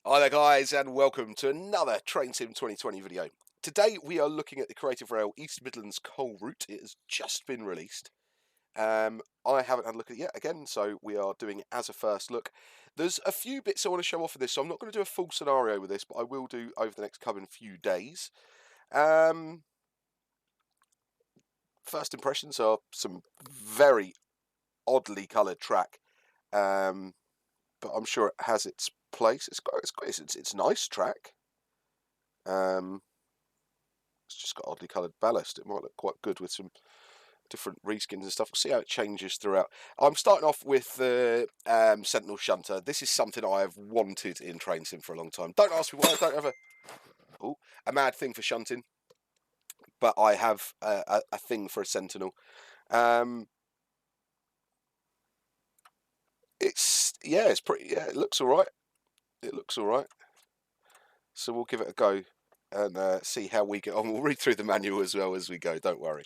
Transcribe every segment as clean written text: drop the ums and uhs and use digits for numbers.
Hi there guys and welcome to another Train Sim 2020 video. Today we are looking at the Creative Rail East Midlands coal route. It has just been released. I haven't had a look at it yet again, so we are doing it as a first look. There's a few bits I want to show off of this, so I'm not going to do a full scenario with this, but I will do over the next coming few days. First impressions are some very oddly coloured track, but I'm sure it has its place. It's nice track. It's just got oddly coloured ballast. It might look quite good with some different reskins and stuff. We'll see how it changes throughout. I'm starting off with the Sentinel Shunter. This is something I have wanted in Train Sim for a long time. Don't ask me why. I don't have a mad thing for shunting, but I have a thing for a Sentinel. It's pretty. Yeah, it looks all right. So we'll give it a go and see how we get on. We'll read through the manual as well as we go, don't worry.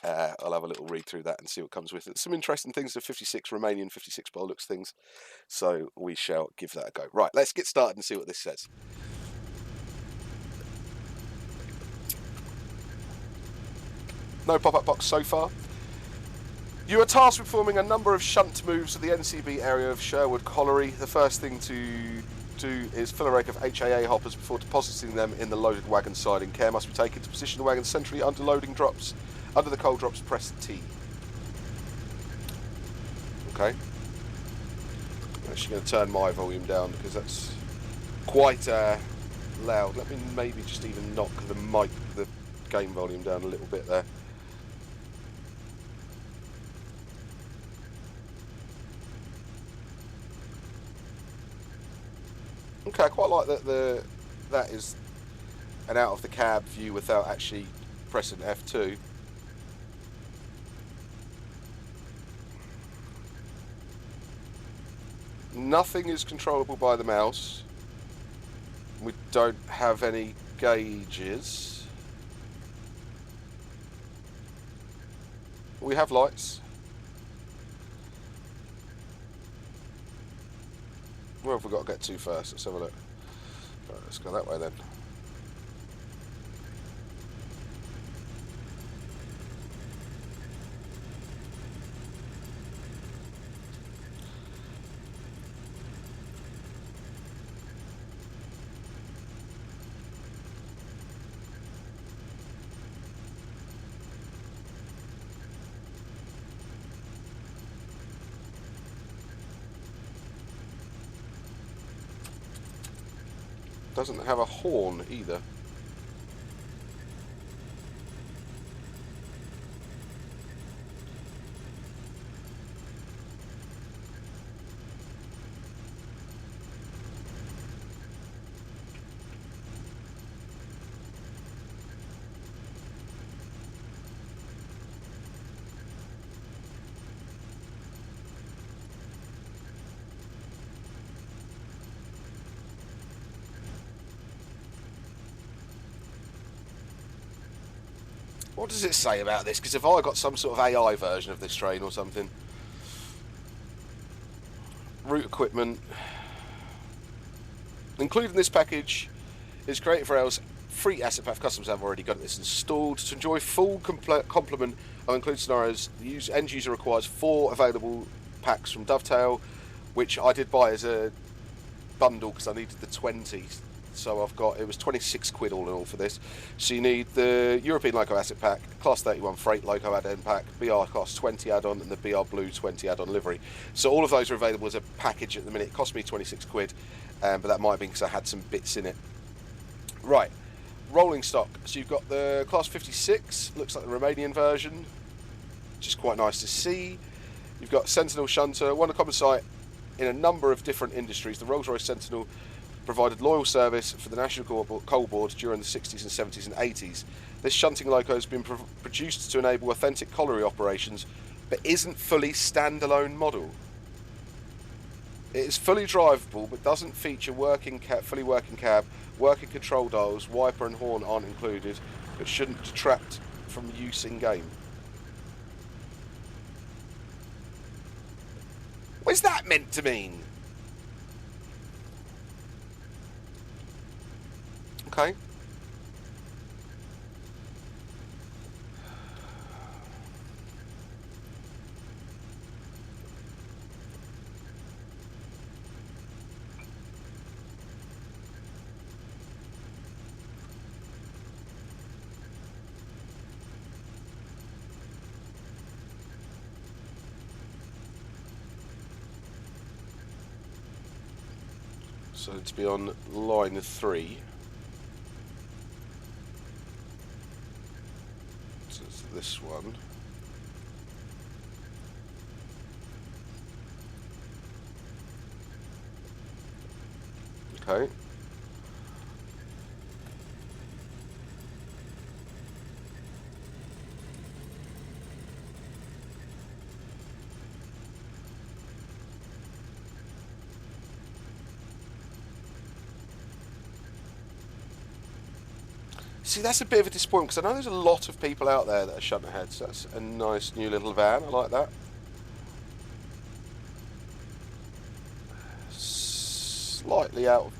I'll have a little read through that and see what comes with it. Some interesting things, the 56 Romanian 56 by looks things, so we shall give that a go. Right, let's get started and see what this says. No pop-up box so far. You are tasked with performing a number of shunt moves to the NCB area of Sherwood Colliery. The first thing to do is fill a rake of HAA hoppers before depositing them in the loaded wagon siding. Care must be taken to position the wagon centrally under loading drops. Under the coal drops, press T. Okay. I'm actually going to turn my volume down because that's quite loud. Let me maybe just even knock the game volume down a little bit there. Okay, I quite like that that is an out of the cab view without actually pressing F2. Nothing is controllable by the mouse. We don't have any gauges. We have lights. Where have we got to get to first? Let's have a look. Right, let's go that way then. Doesn't have a horn either. What does it say about this? Because if I got some sort of AI version of this train or something. Route equipment. Included in this package is Creative Rail's free asset pack. Customers have already got this installed. To enjoy full complement of included scenarios, the end user requires 4 available packs from Dovetail, which I did buy as a bundle because I needed the 20. So it was 26 quid all in all for this. So you need the European Loco Asset Pack, Class 31 Freight Loco Add-on Pack, BR Class 20 add-on, and the BR Blue 20 add-on livery. So all of those are available as a package at the minute. It cost me 26 quid, but that might have been because I had some bits in it. Right, rolling stock. So you've got the Class 56, looks like the Romanian version, which is quite nice to see. You've got Sentinel Shunter, one common sight in a number of different industries. The Rolls-Royce Sentinel provided loyal service for the National Coal Board during the 60s and 70s and 80s. This shunting loco has been produced to enable authentic colliery operations, but isn't fully standalone model. It is fully drivable, but doesn't feature fully working cab, working control dials, wiper and horn aren't included, but shouldn't detract from use in game. What is that meant to mean? Okay. So to be on line 3. So it's this one. Okay. See, that's a bit of a disappointment because I know there's a lot of people out there that are shunter heads. That's a nice new little van. I like that. Slightly out of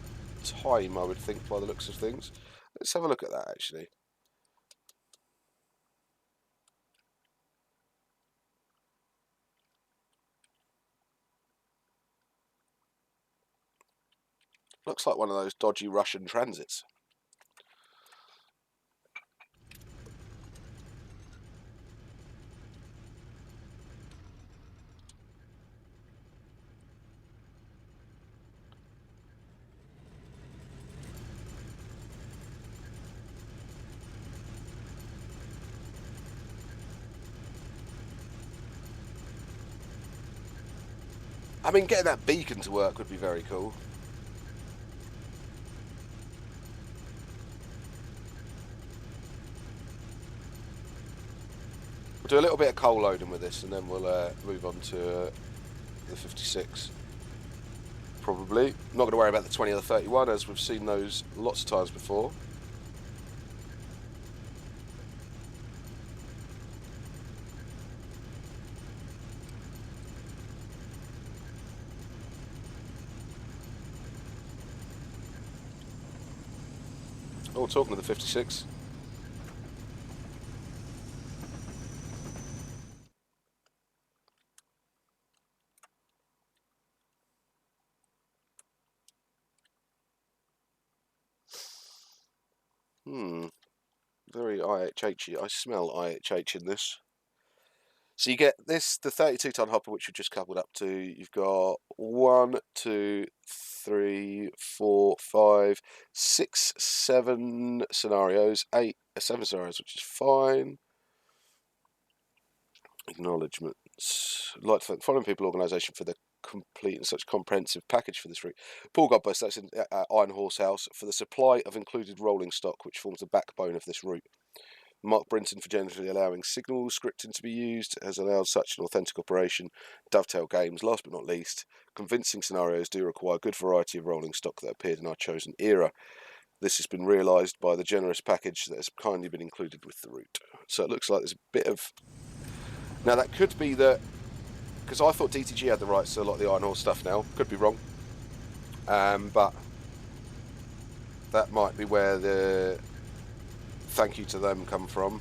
time, I would think, by the looks of things. Let's have a look at that, actually. Looks like one of those dodgy Russian transits. I mean, getting that beacon to work would be very cool. We'll do a little bit of coal loading with this and then we'll move on to the 56. Probably. Not going to worry about the 20 or the 31 as we've seen those lots of times before. Oh, talking to the 56. Very IHH-y. I smell IHH in this. So you get this, the 32-ton hopper, which we've just coupled up to. You've got 1, 2, 3, 4, 5, 6, 7 scenarios, 7 scenarios, which is fine. Acknowledgements. I'd like to thank the following people organisation for the complete and such comprehensive package for this route. Paul Godbus, that's in Iron Horse House, for the supply of included rolling stock, which forms the backbone of this route. Mark Brinton for generously allowing signal scripting to be used, has allowed such an authentic operation. Dovetail Games, last but not least, convincing scenarios do require a good variety of rolling stock that appeared in our chosen era. This has been realised by the generous package that has kindly been included with the route. So it looks like there's a bit of... Now that could be that... Because I thought DTG had the rights to a lot of the Iron Horse stuff now. Could be wrong. But that might be where the thank you to them come from.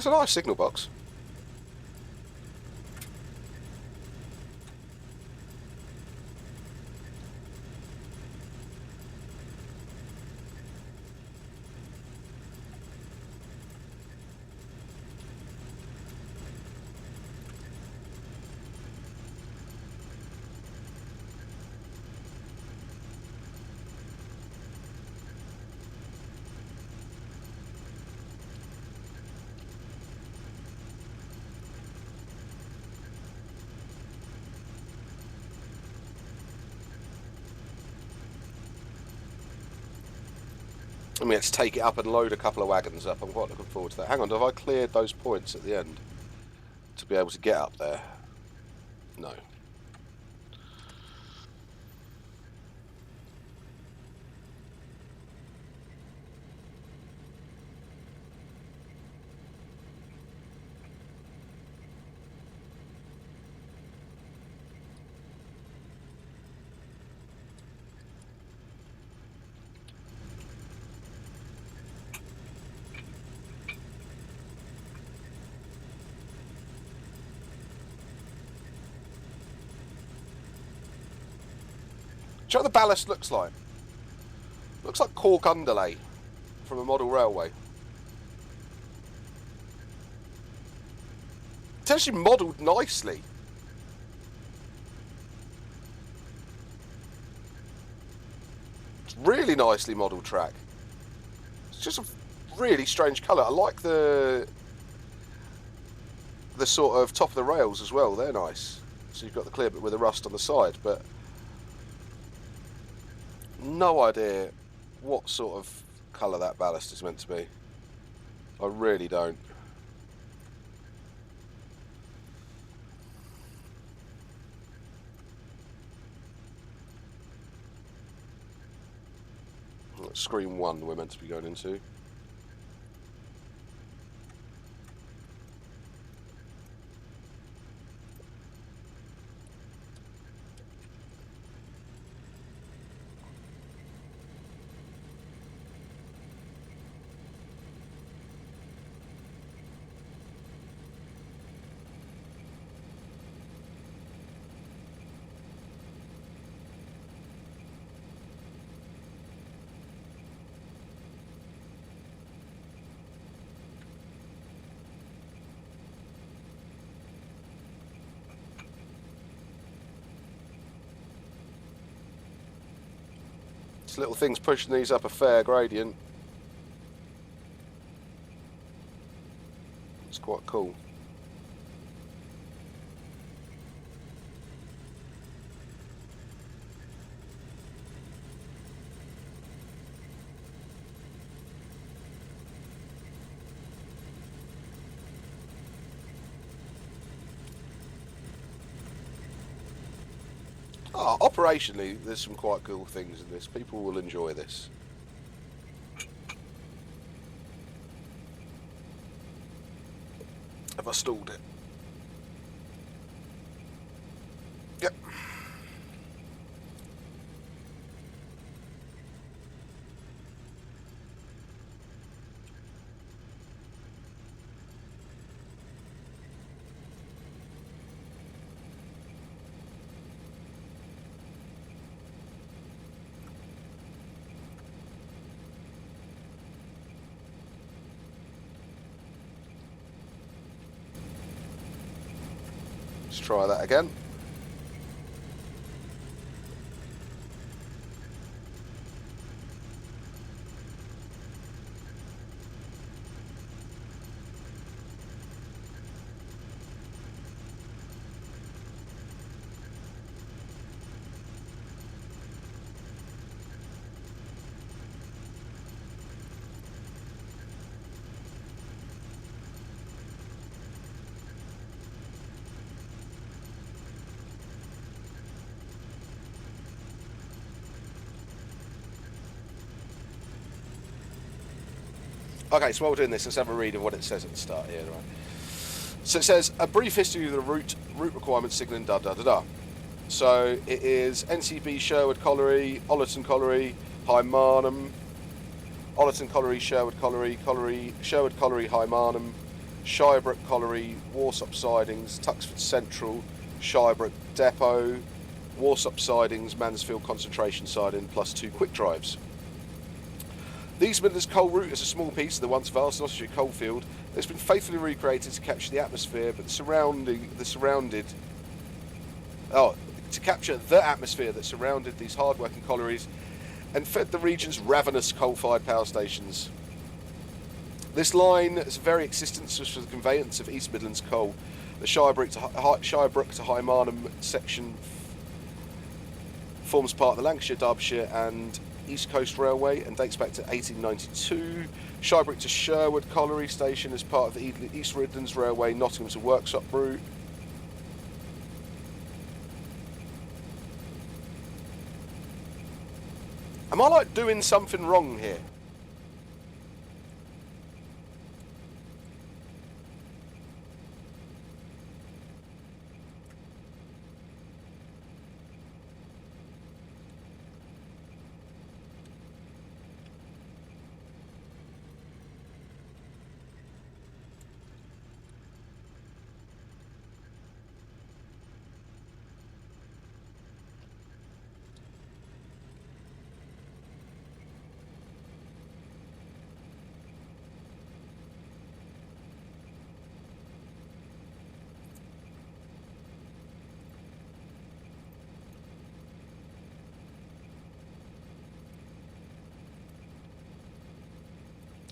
That's a nice signal box. I mean, let's take it up and load a couple of wagons up. I'm quite looking forward to that. Hang on, have I cleared those points at the end to be able to get up there? No. Do you know what the ballast looks like? Looks like cork underlay from a model railway. It's actually modelled nicely. It's really nicely modelled track. It's just a really strange colour. I like the sort of top of the rails as well. They're nice. So you've got the clear bit with the rust on the side, but no idea what sort of colour that ballast is meant to be. I really don't. Screen 1 we're meant to be going into. This little thing's pushing these up a fair gradient. It's quite cool. Oh, operationally, there's some quite cool things in this. People will enjoy this. Have I stalled it? Yep. Let's try that again. Okay, so while we're doing this, let's have a read of what it says at the start here, right? So it says, a brief history of the route requirements signalling, da da da da. So it is NCB Sherwood Colliery, Ollerton Colliery, High Marnham, Ollerton Colliery, Sherwood Colliery, Sherwood Colliery, High Marnham, Shirebrook Colliery, Warsop Sidings, Tuxford Central, Shirebrook Depot, Warsop Sidings, Mansfield Concentration Siding, plus 2 quick drives. The East Midlands coal route is a small piece of the once vast Nottinghamshire coalfield that's been faithfully recreated to capture the atmosphere, to capture the atmosphere that surrounded these hard-working collieries and fed the region's ravenous coal-fired power stations. This line's very existence was for the conveyance of East Midlands coal. The Shirebrook to High Marnham section forms part of the Lancashire, Derbyshire and East Coast Railway and dates back to 1892. Shirebrook to Sherwood Colliery Station is part of the East Midlands Railway Nottingham to Worksop route. Am I like doing something wrong here?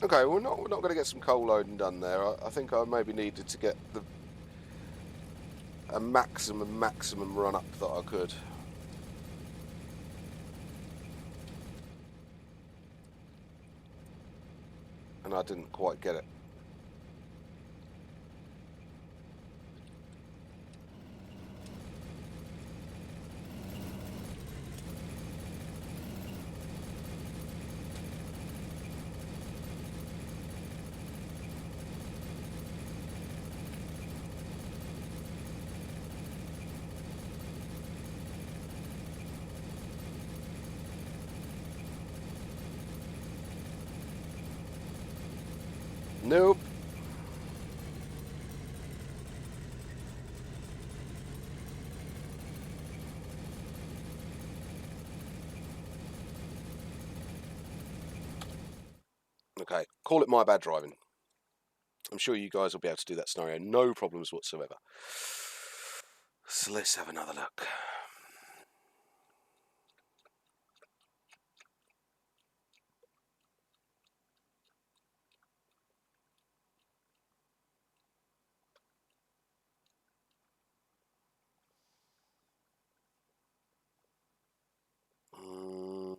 Okay, we're not going to get some coal loading done there. I think I maybe needed to get a maximum run up that I could. And I didn't quite get it. Nope. Okay, call it my bad driving. I'm sure you guys will be able to do that scenario, no problems whatsoever. So let's have another look.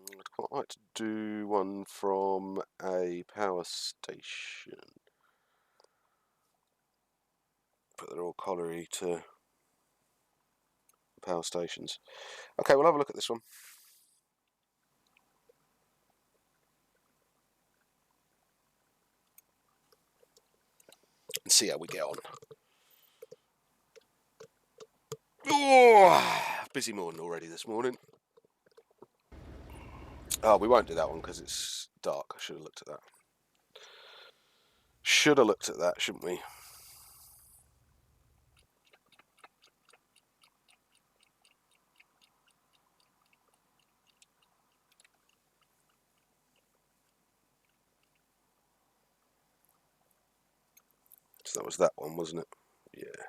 I'd quite like to do one from a power station. Put their old colliery to power stations. Okay, we'll have a look at this one. And see how we get on. Oh, busy morning already this morning. Oh, we won't do that one because it's dark. I should have looked at that. Should have looked at that, shouldn't we? So that was that one, wasn't it? Yeah.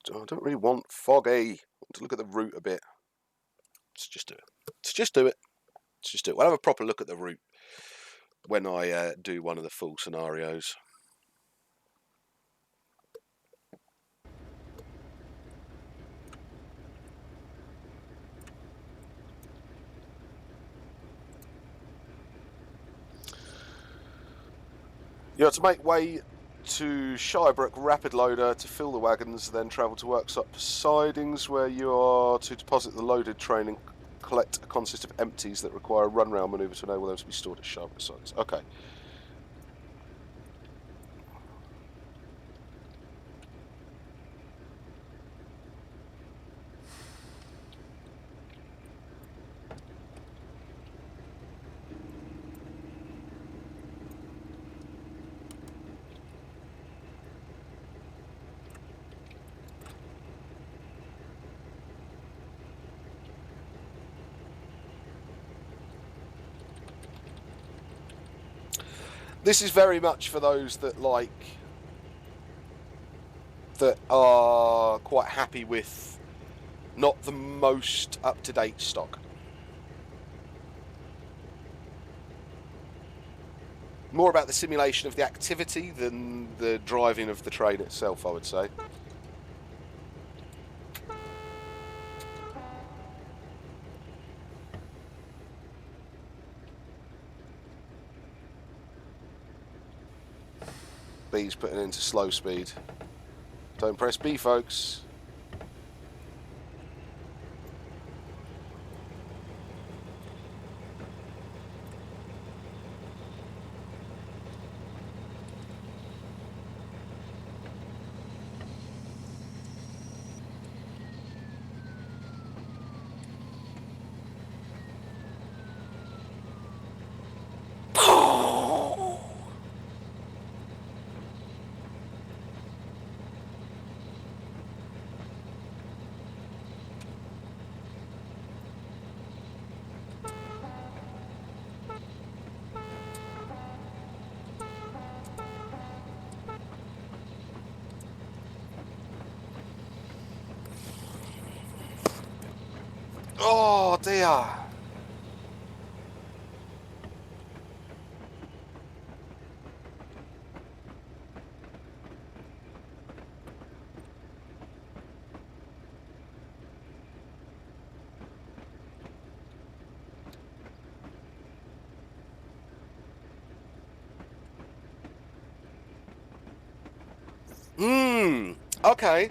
I don't really want foggy. I want to look at the route a bit. Let's just do it. Let's just do it. We'll have a proper look at the route when I do one of the full scenarios. You have to make way to Shirebrook Rapid Loader to fill the wagons, then travel to Worksop Sidings, where you are to deposit the loaded train and collect a consist of empties that require a run-round manoeuvre to enable them to be stored at Shirebrook Sidings. Okay. This is very much for those that that are quite happy with not the most up-to-date stock. More about the simulation of the activity than the driving of the train itself, I would say. B's putting into slow speed. Don't press B, folks. Oh dear. Okay.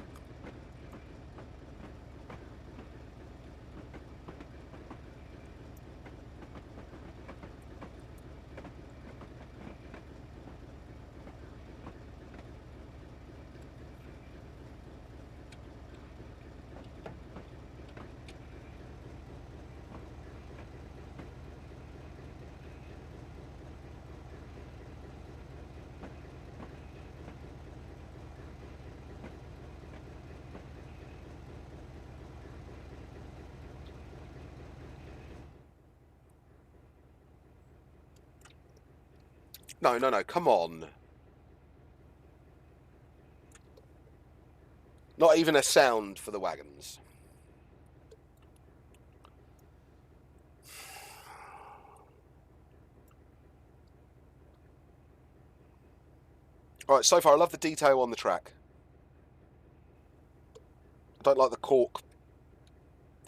No, come on. Not even a sound for the wagons. Alright, so far I love the detail on the track. I don't like the cork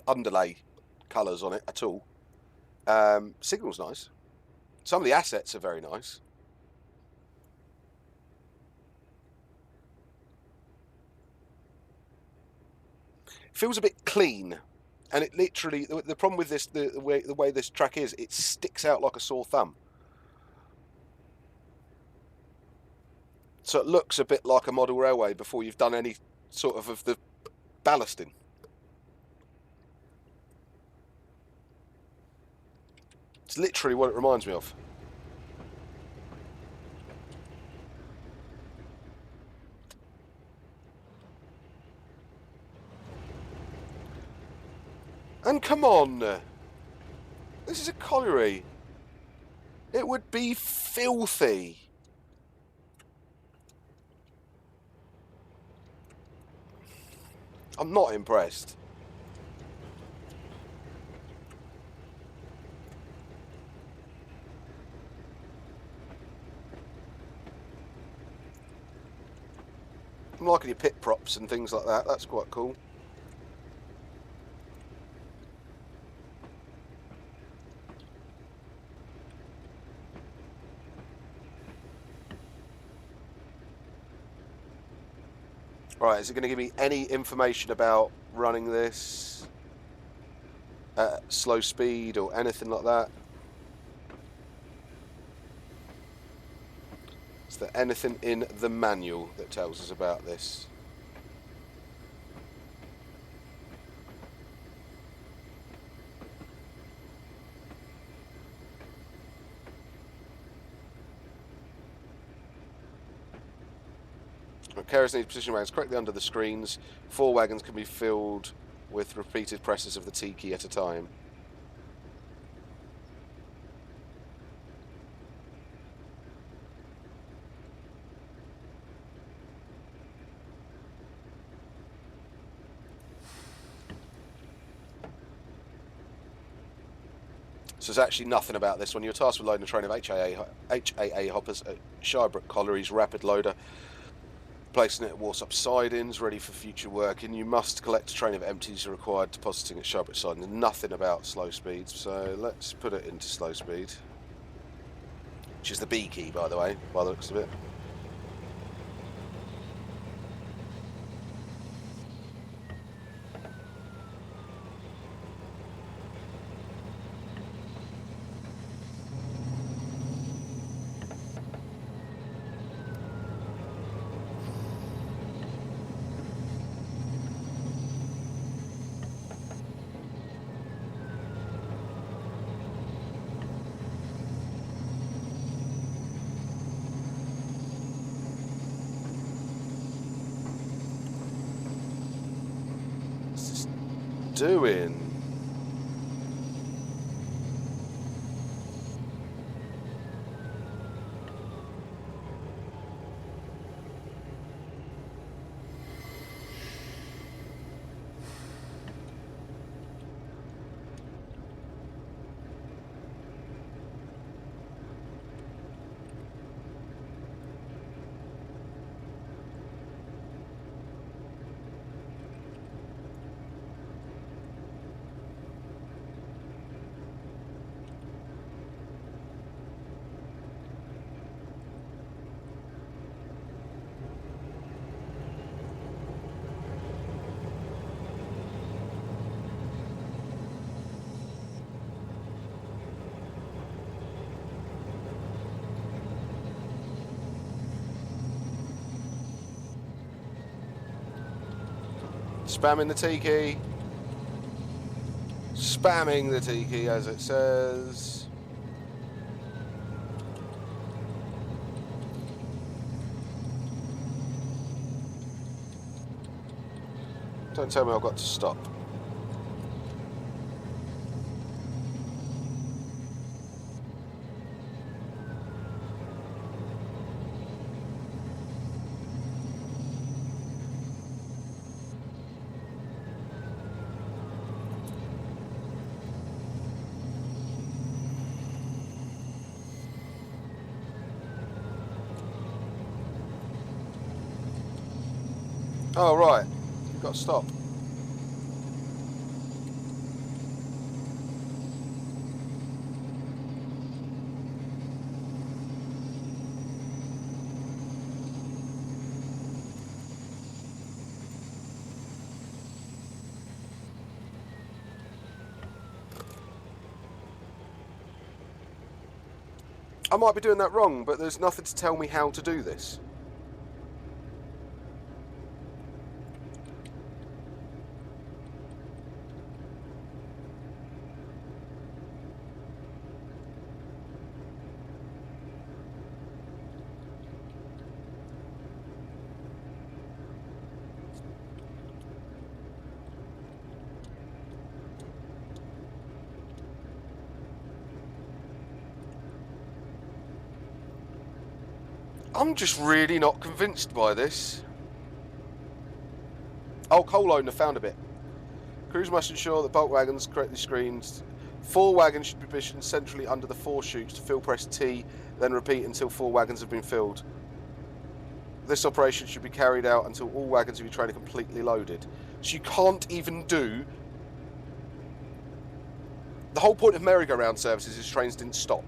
underlay colours on it at all. Signal's nice. Some of the assets are very nice. Feels a bit clean, and it literally, the problem with this, the way this track is, it sticks out like a sore thumb. So it looks a bit like a model railway before you've done any sort of the ballasting. It's literally what it reminds me of. And come on, this is a colliery. It would be filthy. I'm not impressed. I'm liking your pit props and things like that. That's quite cool. Right, is it going to give me any information about running this at slow speed or anything like that? Is there anything in the manual that tells us about this? Carriers need position wagons correctly under the screens. 4 wagons can be filled with repeated presses of the T key at a time. So there's actually nothing about this one. You're tasked with loading a train of HAA hoppers at Shirebrook Colliery's rapid loader, placing it at Warsop sidings, ready for future work, and you must collect a train of empties required depositing at Shirebrook sidings. Nothing about slow speeds, so let's put it into slow speed, which is the B key, by the way, by the looks of it. Doing? Spamming the T key. Spamming the T key, as it says. Don't tell me I've got to stop. Oh, right. You've got to stop. I might be doing that wrong, but there's nothing to tell me how to do this. I'm just really not convinced by this. Oh, coal owner found a bit. Crews must ensure that bulk wagons correctly screened. 4 wagons should be positioned centrally under the 4 chutes to fill press T, then repeat until 4 wagons have been filled. This operation should be carried out until all wagons of your train are completely loaded. So you can't even do... The whole point of merry-go-round services is trains didn't stop.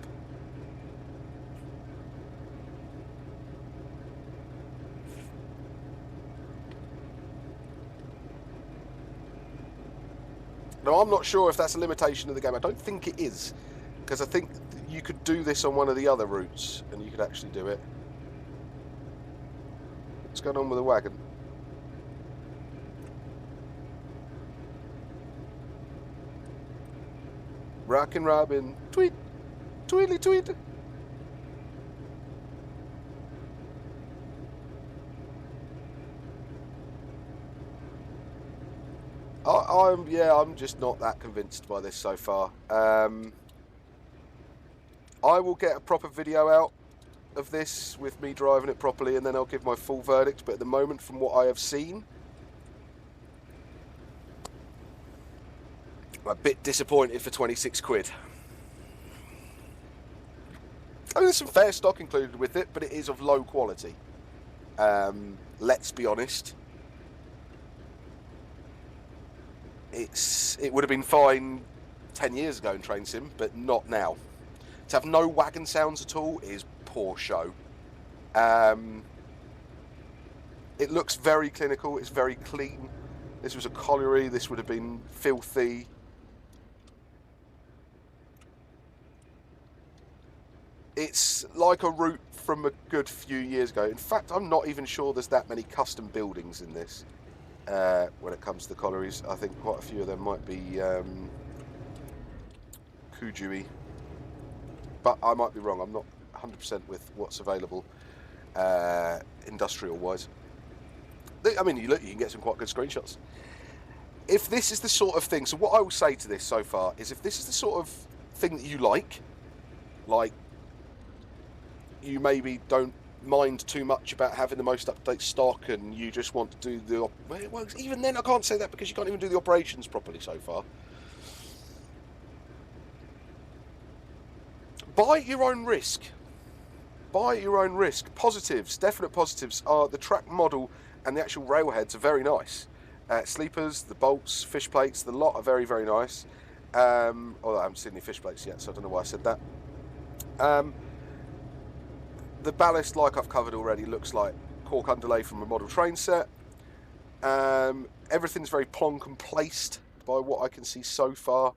Now, I'm not sure if that's a limitation of the game. I don't think it is, because I think you could do this on one of the other routes, and you could actually do it. What's going on with the wagon? Rockin' Robin. Tweet. Tweetly tweet. I'm just not that convinced by this so far. I will get a proper video out of this with me driving it properly, and then I'll give my full verdict. But at the moment, from what I have seen, I'm a bit disappointed for 26 quid. I mean, there's some fair stock included with it, but it is of low quality. Let's be honest. It would have been fine 10 years ago in Train Sim, but not now. To have no wagon sounds at all is poor show. It looks very clinical, it's very clean. This was a colliery, this would have been filthy. It's like a route from a good few years ago. In fact, I'm not even sure there's that many custom buildings in this when it comes to the collieries. I think quite a few of them might be Kujui. But I might be wrong. I'm not 100% with what's available industrial-wise. I mean, you can get some quite good screenshots. If this is the sort of thing... So what I will say to this so far is if this is the sort of thing that you like you maybe don't mind too much about having the most up-to-date stock and you just want to do the... Well, even then I can't say that because you can't even do the operations properly so far. Buy at your own risk. Buy at your own risk. Positives, definite positives, are the track model and the actual railheads are very nice. Sleepers, the bolts, fish plates, the lot are very, very nice. Although I haven't seen any fish plates yet, so I don't know why I said that. The ballast, like I've covered already, looks like cork underlay from a model train set. Everything's very plonk and placed by what I can see so far.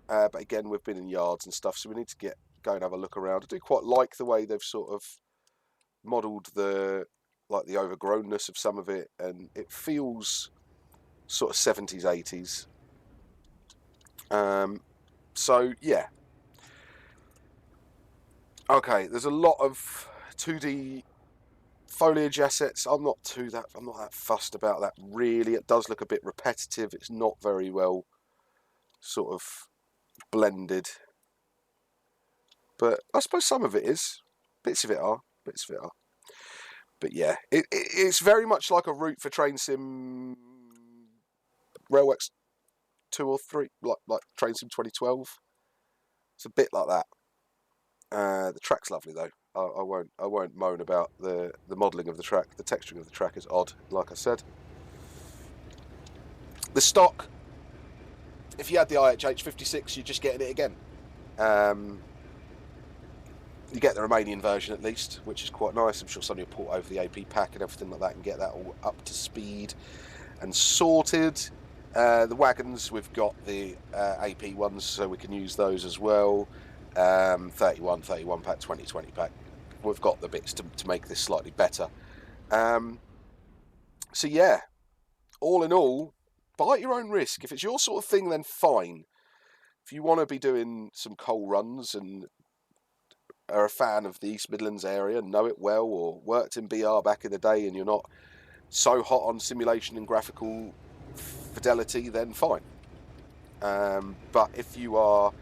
But again, we've been in yards and stuff, so we need to go and have a look around. I do quite like the way they've sort of modelled the overgrownness of some of it, and it feels sort of 70s, 80s. So yeah. Okay, there's a lot of 2D foliage assets. I'm not that fussed about that really. It does look a bit repetitive. It's not very well sort of blended. But I suppose some of it is. Bits of it are. But yeah, it's very much like a route for Train Sim Railworks 2 or 3, like Train Sim 2012. It's a bit like that. The track's lovely though. I won't moan about the modelling of the track. The texturing of the track is odd, like I said. The stock, if you had the IHH 56, you're just getting it again. You get the Romanian version at least, which is quite nice. I'm sure somebody will port over the AP pack and everything like that and get that all up to speed and sorted. The wagons, we've got the AP ones, so we can use those as well. 31 pack, 20 pack. We've got the bits to make this slightly better. So yeah, all in all, buy at your own risk. If it's your sort of thing, then fine. If you want to be doing some coal runs and are a fan of the East Midlands area, know it well, or worked in BR back in the day and you're not so hot on simulation and graphical fidelity, then fine. But if you are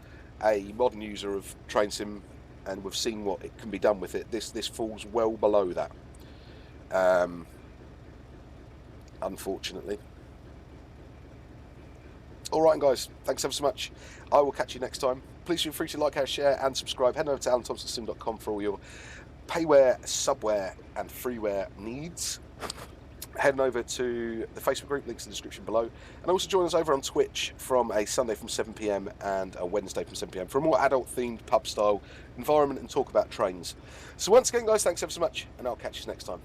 a modern user of Train Sim and we've seen what it can be done with it, this falls well below that, unfortunately. Alright guys, thanks ever so much. I will catch you next time. Please feel free to like, share and subscribe. Head over to alanthomsonsim.com for all your payware, subware and freeware needs. Heading over to the Facebook group, links in the description below. And also join us over on Twitch from a Sunday from 7 PM and a Wednesday from 7 PM for a more adult-themed pub-style environment and talk about trains. So once again, guys, thanks ever so much, and I'll catch you next time.